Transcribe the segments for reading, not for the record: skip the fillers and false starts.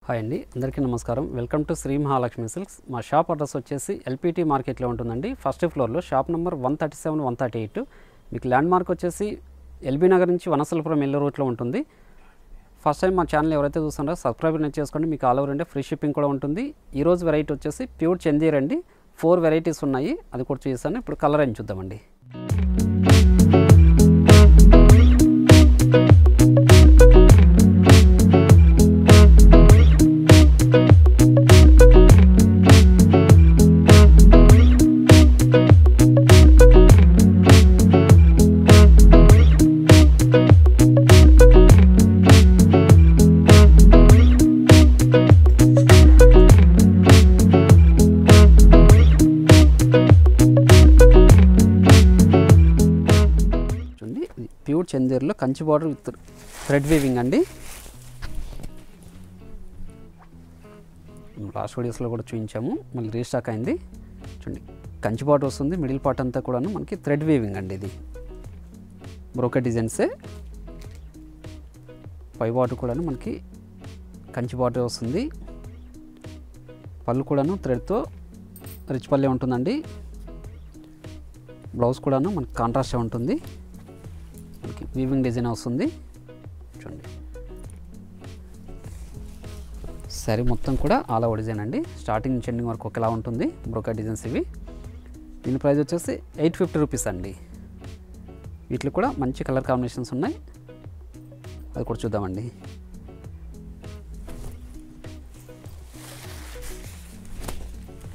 Hi అండి, అందరికీ నమస్కారం. Welcome to Shri Mahalakshmi silks. మా షాప్ అడ్రస్ వచ్చేసి ఎల్పిటి మార్కెట్లో ఉంటుందండి. ఫస్ట్ ఫ్లోర్లో షాప్ నెంబర్ 137, 138. మీకు ల్యాండ్ మార్క్ వచ్చేసి ఎల్బీ నగర్ నుంచి వనసలపురం ఎల్లో రూట్లో ఉంటుంది. ఫస్ట్ టైం మా ఛానల్ ఎవరైతే చూస్తున్నారో సబ్స్క్రైబ్ చేసుకోండి. మీకు all over India free shipping కూడా ఉంటుంది. ఈరోజు వెరైటీ వచ్చేసి ప్యూర్ చందీర్ అండి. 4 వెరైటీస్ ఉన్నాయి, అది కూడా చూసాను. ఇప్పుడు కలర్ అని చూద్దామండి. ప్యూర్ చందేర్లో Kanchi border with thread weaving అండి. లాస్ట్ వీడియోస్లో కూడా చూపించాము, మళ్ళీ రీస్టాక్ అయింది. చూడండి, కంచి బార్డర్ వస్తుంది. మిడిల్ పార్ట్ అంతా కూడాను మనకి థ్రెడ్ వీవింగ్ అండి. ఇది బ్రోకెట్ డిజైన్సే. పై బార్డర్ కూడాను మనకి కంచి బార్డర్ వస్తుంది. పళ్ళు కూడాను థ్రెడ్తో రిచ్ పల్లె ఉంటుందండి. బ్లౌజ్ కూడాను మనకి కాంట్రాస్ట్ ఉంటుంది. మనకి వీవింగ్ డిజైన్ వస్తుంది. చూడండి, శారీ మొత్తం కూడా ఆల్ ఓవర్ డిజైన్ అండి. స్టార్టింగ్ నుంచి ఎండింగ్ వరకు ఒకేలా ఉంటుంది బ్రోకెట్ డిజైన్స్ ఇవి. దీని ప్రైస్ వచ్చేసి 850 రూపీస్ అండి. వీటిలో కూడా మంచి కలర్ కాంబినేషన్స్ ఉన్నాయి, అది కూడా చూద్దామండి.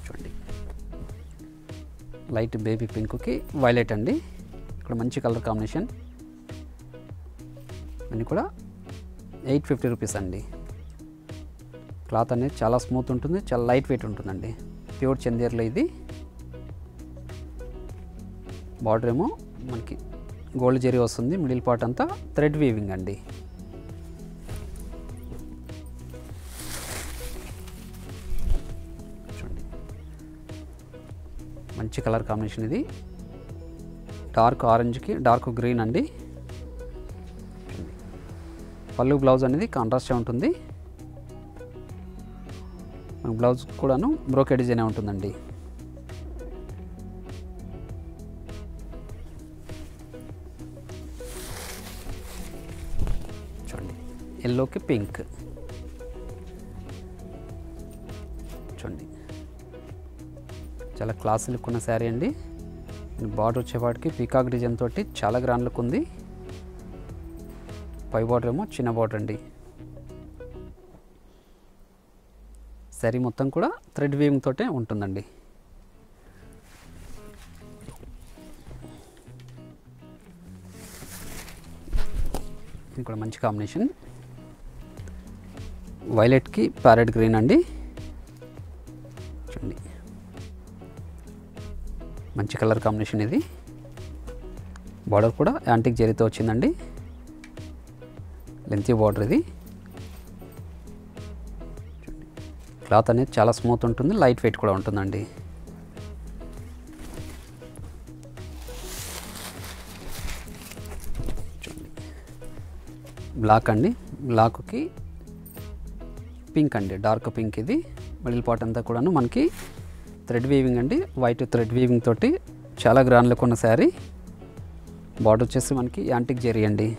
చూడండి, లైట్ బేబీ పింక్కి వైలెట్ అండి. ఇక్కడ మంచి కలర్ కాంబినేషన్. అన్నీ కూడా 850 రూపీస్ అండి. క్లాత్ అనేది చాలా స్మూత్ ఉంటుంది, చాలా లైట్ వెయిట్ ఉంటుందండి. ప్యూర్ చందేర్లో ఇది. బార్డర్ ఏమో మనకి గోల్డ్ జరీ వస్తుంది. మిడిల్ పార్ట్ అంతా థ్రెడ్ వీవింగ్ అండి. చూడండి, మంచి కలర్ కాంబినేషన్ ఇది. డార్క్ ఆరెంజ్కి డార్క్ గ్రీన్ అండి. పళ్ళు బ్లౌజ్ అనేది కాంట్రాస్ట్గా ఉంటుంది. బ్లౌజ్ కూడాను బ్రోకెట్ డిజైన్ ఉంటుందండి. చూడండి, ఎల్లోకి పింక్. చూడండి, చాలా క్లాస్ లుక్ ఉన్న శారీ అండి. బార్డర్ వచ్చేపాటికి పీకాక్ డిజైన్ తోటి చాలా గ్రాండ్ లుక్ ఉంది. పై బార్డర్ ఏమో చిన్న బార్డర్ అండి. శారీ మొత్తం కూడా థ్రెడ్ వీవింగ్ తోటే ఉంటుందండి. ఇది కూడా మంచి కాంబినేషన్. వైలెట్కి ప్యారెట్ గ్రీన్ అండి. చూడండి, మంచి కలర్ కాంబినేషన్ ఇది. బార్డర్ కూడా యాంటిక్ జరీతో వచ్చిందండి. లెంతీ బార్డర్ ఇది. క్లాత్ అనేది చాలా స్మూత్ ఉంటుంది, లైట్ వెయిట్ కూడా ఉంటుందండి. బ్లాక్ అండి. బ్లాక్కి పింక్ అండి, డార్క్ పింక్ ఇది. మిడిల్ పార్ట్ అంతా కూడాను మనకి థ్రెడ్ వీవింగ్ అండి. వైట్ థ్రెడ్ వీవింగ్ తోటి చాలా గ్రాండ్ లుక్ ఉన్న శారీ. బార్డర్ వచ్చేసి మనకి యాంటిక్ జరీ అండి.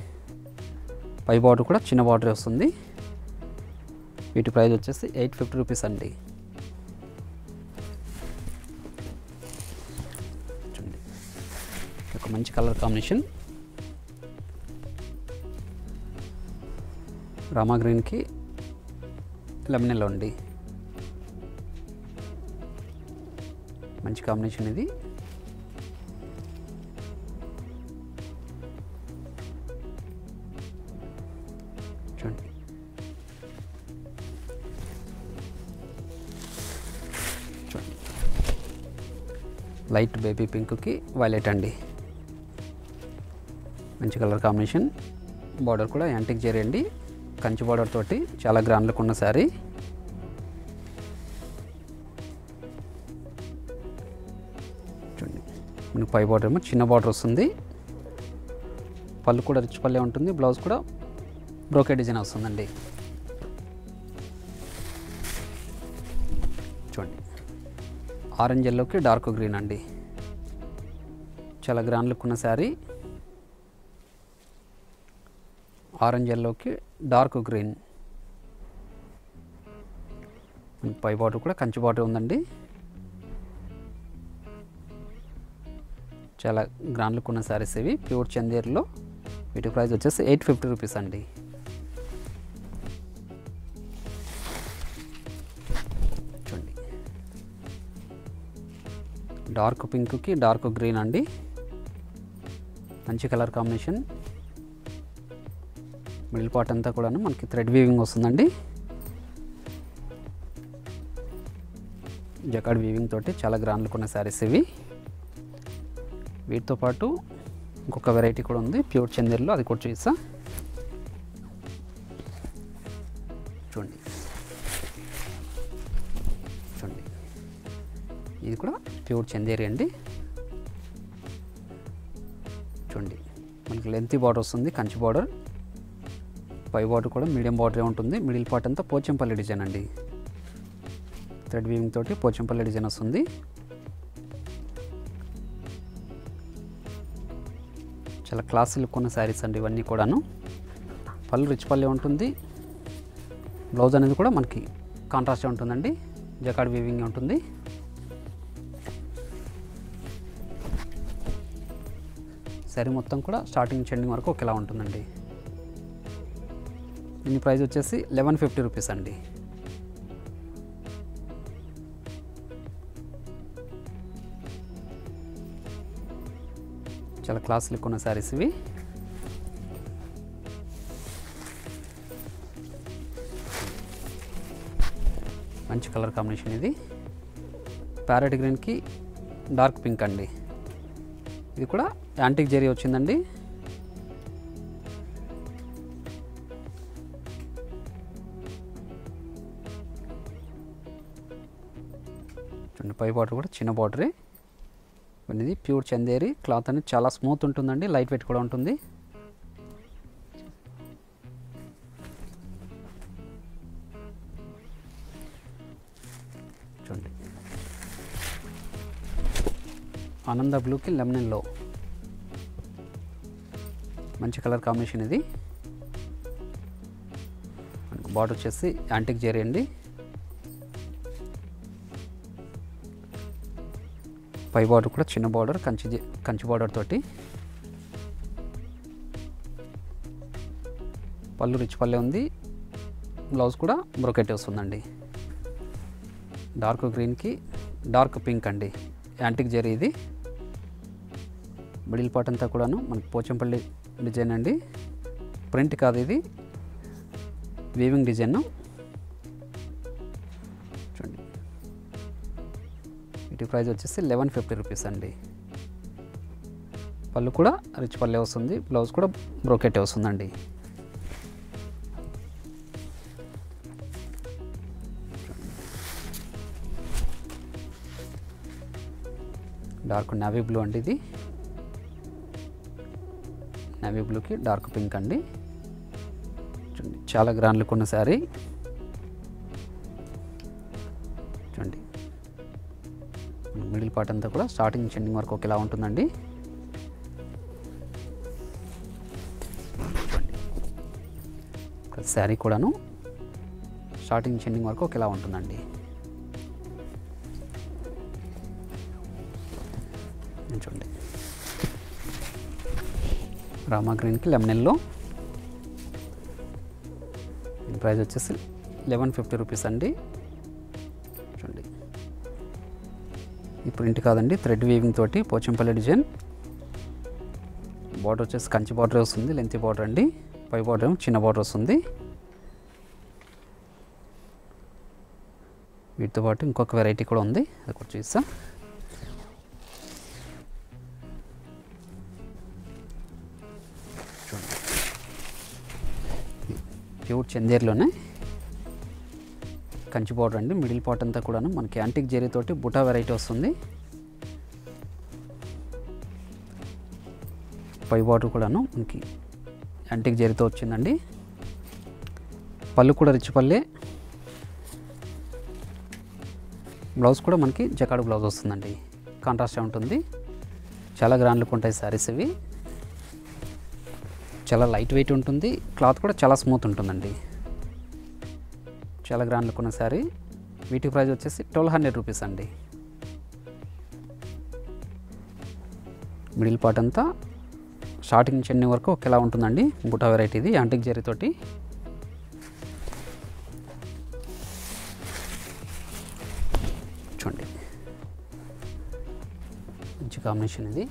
పై బార్డర్ కూడా చిన్న బార్డర్ వస్తుంది. వీటి ప్రైస్ వచ్చేసి 850 రూపీస్ అండి. చూడండి, ఒక మంచి కలర్ కాంబినేషన్. రామా గ్రీన్కి లెమన్ ఎల్లో అండి. మంచి కాంబినేషన్ ఇది. చూడండి, లైట్ బేబీ పింక్కి వైలెట్ అండి. మంచి కలర్ కాంబినేషన్. బార్డర్ కూడా యాంటిక్ జరీ అండి. కంచి బార్డర్ తోటి చాలా గ్రాండ్ లుక్ ఉన్న శారీ. చూడండి, మనకి పై బార్డర్ ఏమో చిన్న బార్డర్ వస్తుంది. పళ్ళు కూడా రిచ్ పల్లె ఉంటుంది. బ్లౌజ్ కూడా బ్రోకెట్ డిజైన్ వస్తుందండి. చూడండి ఆరెంజ్ ఎల్లోకి డార్క్ గ్రీన్ అండి, చాలా గ్రాండ్ లుక్ ఉన్న శారీ. ఆరెంజ్ ఎల్లోకి డార్క్ గ్రీన్, పై బార్డర్ కూడా కంచి బార్డర్ ఉందండి. చాలా గ్రాండ్ లుక్ ఉన్న శారీస్ ఇవి, ప్యూర్ చందేర్లో. వీటి ప్రైస్ వచ్చేసి 850 రూపీస్ అండి. చూడండి డార్క్ పింక్కి డార్క్ గ్రీన్ అండి, మంచి కలర్ కాంబినేషన్. మిడిల్ పార్ట్ అంతా కూడా మనకి థ్రెడ్ వీవింగ్ వస్తుందండి. జకార్డ్ వీవింగ్ తోటి చాలా గ్రాండ్ లుక్ ఉన్న శారీస్ ఇవి. వీటితో పాటు ఇంకొక వెరైటీ కూడా ఉంది ప్యూర్ చందేర్లో, అది కూడా చూసా. చూడండి చూడండి ఇది కూడా ప్యూర్ చందేరి అండి. చూడండి మనకి లెంతీ బార్డర్ వస్తుంది, కంచి బార్డర్. పై బార్డర్ కూడా మీడియం బార్డరే ఉంటుంది. మిడిల్ పార్ట్ అంతా పోచంపల్లి డిజైన్ అండి, థ్రెడ్ వీవింగ్ తోటి పోచంపల్లి డిజైన్ వస్తుంది. చాలా క్లాసీ లుక్ ఉన్న శారీస్ అండి ఇవన్నీ కూడాను. పళ్ళు రిచ్ పల్లె ఉంటుంది. బ్లౌజ్ అనేది కూడా మనకి కాంట్రాస్టే ఉంటుందండి, జకార్డ్ వీవింగ్ ఉంటుంది. శారీ మొత్తం కూడా స్టార్టింగ్ ఎండింగ్ వరకు ఒకేలా ఉంటుందండి. దీని ప్రైస్ వచ్చేసి 1150 రూపీస్ అండి. చాలా క్లాస్ లుక్ ఉన్న శారీస్ ఇవి. మంచి కలర్ కాంబినేషన్ ఇది, ప్యారెట్ గ్రీన్కి డార్క్ పింక్ అండి. ఇది కూడా యాంటిక్ జెరీ వచ్చిందండి. చూడండి పై బార్డర్ కూడా చిన్న బార్డరే. ఇది ప్యూర్ చందేరి క్లాత్ అనేది చాలా స్మూత్ ఉంటుందండి, లైట్ వెయిట్ కూడా ఉంటుంది. చూడండి ఆనంద బ్లూకి లెమన్ ఎల్లో, మంచి కలర్ కాంబినేషన్ ఇది. మనకు బార్డర్ వచ్చేసి యాంటిక్ జెరీ అండి. పై బార్డర్ కూడా చిన్న బార్డర్, కంచి బార్డర్ తోటి. పళ్ళు రిచ్ పల్లె ఉంది. బ్లౌజ్ కూడా బ్రోకెట్ వస్తుందండి. డార్క్ గ్రీన్కి డార్క్ పింక్ అండి, యాంటిక్ జెరీ ఇది. మిడిల్ పార్ట్ అంతా కూడాను మనకి పోచంపల్లి డిజైన్ అండి, ప్రింట్ కాదు ఇది, వీవింగ్ డిజైన్. చూడండి వీటి ప్రైస్ వచ్చేసి 1150 రూపీస్ అండి. పళ్ళు కూడా రిచ్ పల్లె వస్తుంది, బ్లౌజ్ కూడా బ్రోకెట్ వస్తుందండి. డార్క్ నేవీ బ్లూ అండి ఇది, నేవీ బ్లూకి డార్క్ పింక్ అండి. చూడండి చాలా గ్రాండ్ లుక్ ఉన్న శారీ. చూడండి మిడిల్ పార్ట్ అంతా కూడా స్టార్టింగ్ ఎండింగ్ వరకు ఒకేలా ఉంటుందండి. శారీ కూడాను స్టార్టింగ్ ఎండింగ్ వరకు ఒకేలా ఉంటుందండి. చూడండి రామా గ్రీన్కి లెమన్ ఎల్లో. దీని ప్రైస్ వచ్చేసి 1150 రూపీస్ అండి. చూడండి ఈ ప్రింట్ కాదండి, థ్రెడ్ వీవింగ్ తోటి పోచంపల్లి డిజైన్. బార్డర్ వచ్చేసి కంచి బార్డర్ వస్తుంది, లెంతీ బార్డర్ అండి. పై బార్డర్ ఏమో చిన్న బార్డర్ వస్తుంది. వీటితో పాటు ఇంకొక వెరైటీ కూడా ఉంది, అది కూడా చూస్తా. ప్యూర్ చందేర్లోనే కంచి బార్డర్ అండి. మిడిల్ పార్ట్ అంతా కూడాను మనకి యాంటిక్ జెరీ తోటి బుటా వెరైటీ వస్తుంది. పై బార్డర్ కూడాను మనకి యాంటిక్ జెరీతో వచ్చిందండి. పళ్ళు కూడా రిచ్ పల్లె. బ్లౌజ్ కూడా మనకి జకాడ్ బ్లౌజ్ వస్తుందండి, కాంట్రాస్ట్ ఉంటుంది. చాలా గ్రాండ్ లుక్ ఉంటాయి శారీస్ ఇవి. చాలా లైట్ వెయిట్ ఉంటుంది, క్లాత్ కూడా చాలా స్మూత్ ఉంటుందండి. చాలా గ్రాండ్ లుక్ ఉన్న శారీ. వీటి ప్రైస్ వచ్చేసి 1200 రూపీస్ అండి. మిడిల్ పార్ట్ అంతా స్టార్టింగ్ నుంచి ఎండింగ్ వరకు ఒకేలా ఉంటుందండి. బుటా వెరైటీ ఇది, యాంటిక్ జరీతోటి. చూడండి మంచి కాంబినేషన్ ఇది.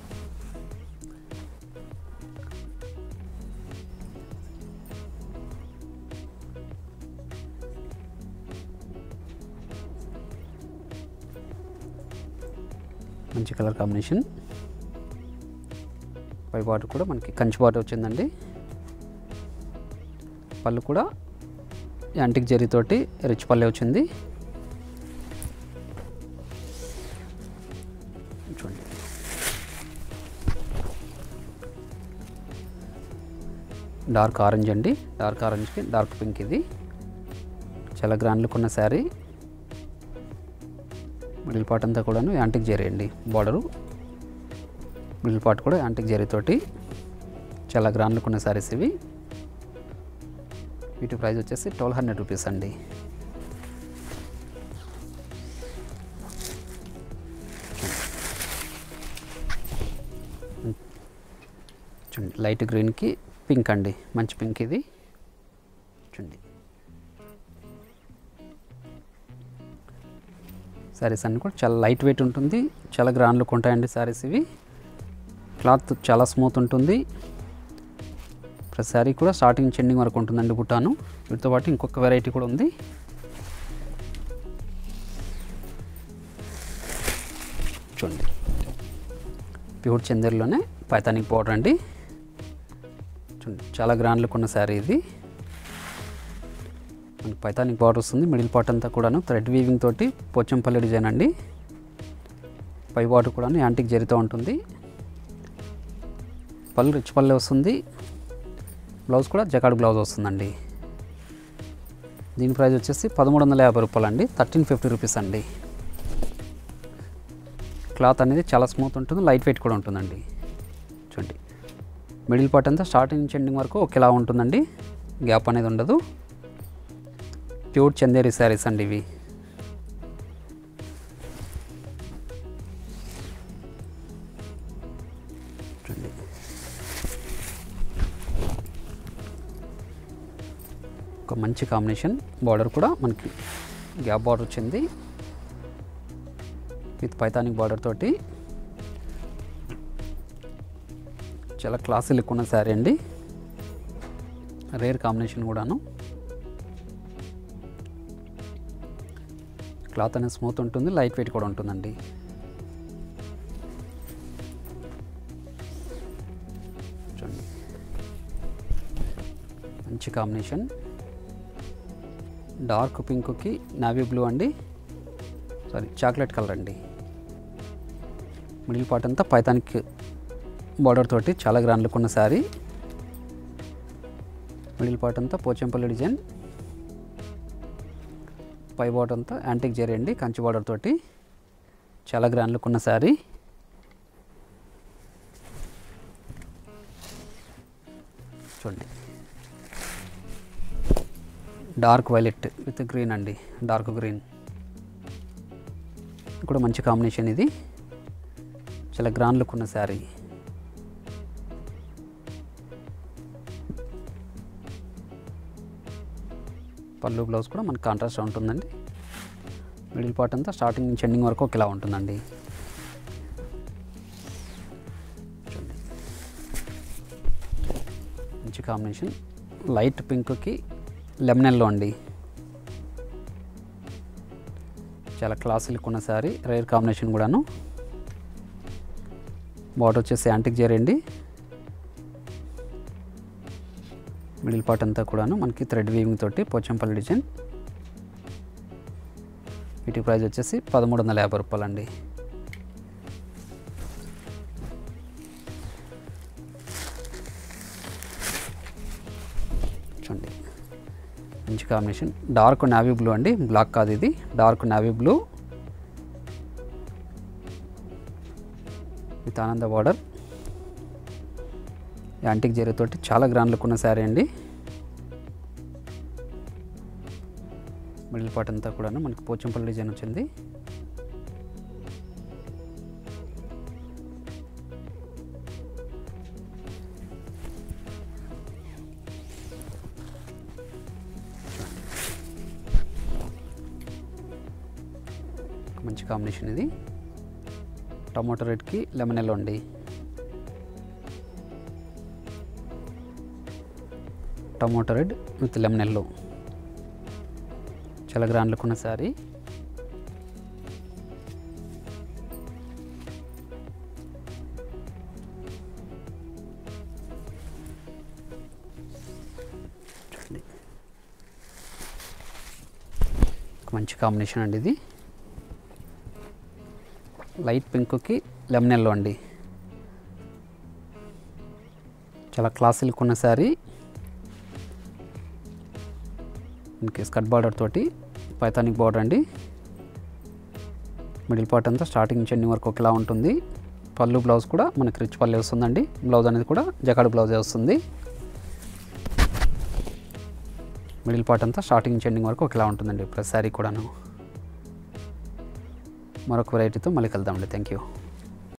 మంచి కలర్ కాంబినేషన్. పై బార్డర్ కూడా మనకి కంచి బార్డర్ వచ్చిందండి. పళ్ళు కూడా యాంటిక్ జరీతోటి రిచ్ పల్లె వచ్చింది. చూడండి డార్క్ ఆరెంజ్ అండి, డార్క్ ఆరెంజ్కి డార్క్ పింక్. ఇది చాలా గ్రాండ్ లుక్ ఉన్న శారీ. మిడిల్ పార్ట్ అంతా కూడాను యాంటిక్ జరీ అండి, బార్డరు. మిడిల్ పార్ట్ కూడా యాంటిక్ జరీతోటి చాలా గ్రాండ్ లుక్ ఉన్న శారీస్ ఇవి. వీటి ప్రైస్ వచ్చేసి 1200 రూపీస్ అండి. చూడండి లైట్ గ్రీన్కి పింక్ అండి, మంచి పింక్ ఇది. చూడండి శారీస్ అన్నీ కూడా చాలా లైట్ వెయిట్ ఉంటుంది, చాలా గ్రాండ్ లుక్ ఉంటాయండి శారీస్ ఇవి. క్లాత్ చాలా స్మూత్ ఉంటుంది. ప్రతి శారీ కూడా స్టార్టింగ్ నుంచి ఎండింగ్ వరకు ఉంటుందండి బుట్టాను. వీటితో పాటు ఇంకొక వెరైటీ కూడా ఉంది. చూడండి ప్యూర్ చందేరిలోనే పైతానిక్ పౌడర్ అండి. చూడండి చాలా గ్రాండ్ లుక్ ఉన్న శారీ ఇది. మనకి పైతానిక్ బార్డర్ వస్తుంది. మిడిల్ పార్ట్ అంతా కూడాను థ్రెడ్ వీవింగ్ తోటి పోచంపల్లి డిజైన్ అండి. పై బార్డర్ కూడాను యాంటిక్ జరీతో ఉంటుంది. పళ్ళు రిచ్ పల్లె వస్తుంది. బ్లౌజ్ కూడా జకాడ్ బ్లౌజ్ వస్తుందండి. దీని ప్రైస్ వచ్చేసి 1350 రూపాయలు అండి, 1350 రూపీస్ అండి. క్లాత్ అనేది చాలా స్మూత్ ఉంటుంది, లైట్ వెయిట్ కూడా ఉంటుందండి. చూడండి మిడిల్ పార్ట్ అంతా స్టార్టింగ్ నుంచి ఎండింగ్ వరకు ఒకేలా ఉంటుందండి, గ్యాప్ అనేది ఉండదు. ప్యూర్ చందేరి శారీస్ అండి ఇవి. చూడండి ఒక మంచి కాంబినేషన్. బార్డర్ కూడా మనకి గ్యాప్ బార్డర్ వచ్చింది విత్ పైతానిక్ బార్డర్ తోటి. చాలా క్లాసీ లుక్ ఉన్న శారీ అండి, రేర్ కాంబినేషన్ కూడాను. క్లాత్ అనేది స్మూత్ ఉంటుంది, లైట్ వెయిట్ కూడా ఉంటుందండి. చూడండి మంచి కాంబినేషన్. డార్క్ పింక్కి నావీ బ్లూ అండి, సారీ చాక్లెట్ కలర్ అండి. మిడిల్ పార్ట్ అంతా పైతానిక్ బార్డర్ తోటి చాలా గ్రాండ్ లుక్ ఉన్న శారీ. మిడిల్ పార్ట్ అంతా పోచంపల్లి డిజైన్. పై బార్డర్ అంతా యాంటిక్ జరీ అండి, కంచి బార్డర్ తోటి చాలా గ్రాండ్ లుక్ ఉన్న శారీ. చూడండి డార్క్ వైలెట్ విత్ గ్రీన్ అండి, డార్క్ గ్రీన్ కూడా మంచి కాంబినేషన్. ఇది చాలా గ్రాండ్ లుక్ ఉన్న శారీ. పళ్ళు బ్లౌజ్ కూడా మనకి కాంట్రాస్ట్ ఉంటుందండి. మిడిల్ పార్ట్ అంతా స్టార్టింగ్ నుంచి ఎండింగ్ వరకు ఒకేలా ఉంటుందండి. మంచి కాంబినేషన్. లైట్ పింక్కి లెమన్ ఎల్లో అండి, చాలా క్లాసీ లుక్ ఉన్న శారీ, రేర్ కాంబినేషన్ కూడాను. బార్డర్ వచ్చేసి యాంటిక్ జరీ అండి. మిడిల్ పార్ట్ అంతా కూడాను మనకి థ్రెడ్ వీవింగ్ తోటి పోచంపల్లి డిజైన్. వీటి ప్రైస్ వచ్చేసి 1350 రూపాయలు అండి. చూడండి మంచి కాంబినేషన్. డార్క్ నావీ బ్లూ అండి, బ్లాక్ కాదు ఇది, డార్క్ నావీ బ్లూ విత్ ఆనంద బార్డర్, యాంటిక్ జరీతోటి చాలా గ్రాండ్ లుక్ ఉన్న శారీ అండి. మిడిల్ పార్ట్ అంతా కూడా మనకి పోచంపల్లి డిజైన్ వచ్చింది. మంచి కాంబినేషన్ ఇది. టమాటో రెడ్కి లెమన్ ఎల్లో అండి. Tomato red with lemon yellow, చాలా గ్రాండ్ లుక్ ఉన్న శారీ. మంచి కాంబినేషన్ అండి ఇది. లైట్ పింక్కి లెమన్ ఎల్లో అండి. చాలా క్లాసీ లుక్ ఉన్న శారీ. మనకి స్కర్ట్ బార్డర్ తోటి పైథానిక్ బార్డర్ అండి. మిడిల్ పార్ట్ అంతా స్టార్టింగ్ నుంచి ఎండింగ్ వరకు ఒకలా ఉంటుంది. పళ్ళు బ్లౌజ్ కూడా మనకి రిచ్ పళ్ళు వస్తుందండి. బ్లౌజ్ అనేది కూడా జకాడ్ బ్లౌజే వస్తుంది. మిడిల్ పార్ట్ అంతా స్టార్టింగ్ నుంచి ఎండింగ్ వరకు ఒకలా ఉంటుందండి ప్రతి శారీ కూడాను. మరొక వెరైటీతో మళ్ళీ కలుద్దామండి. Thank you.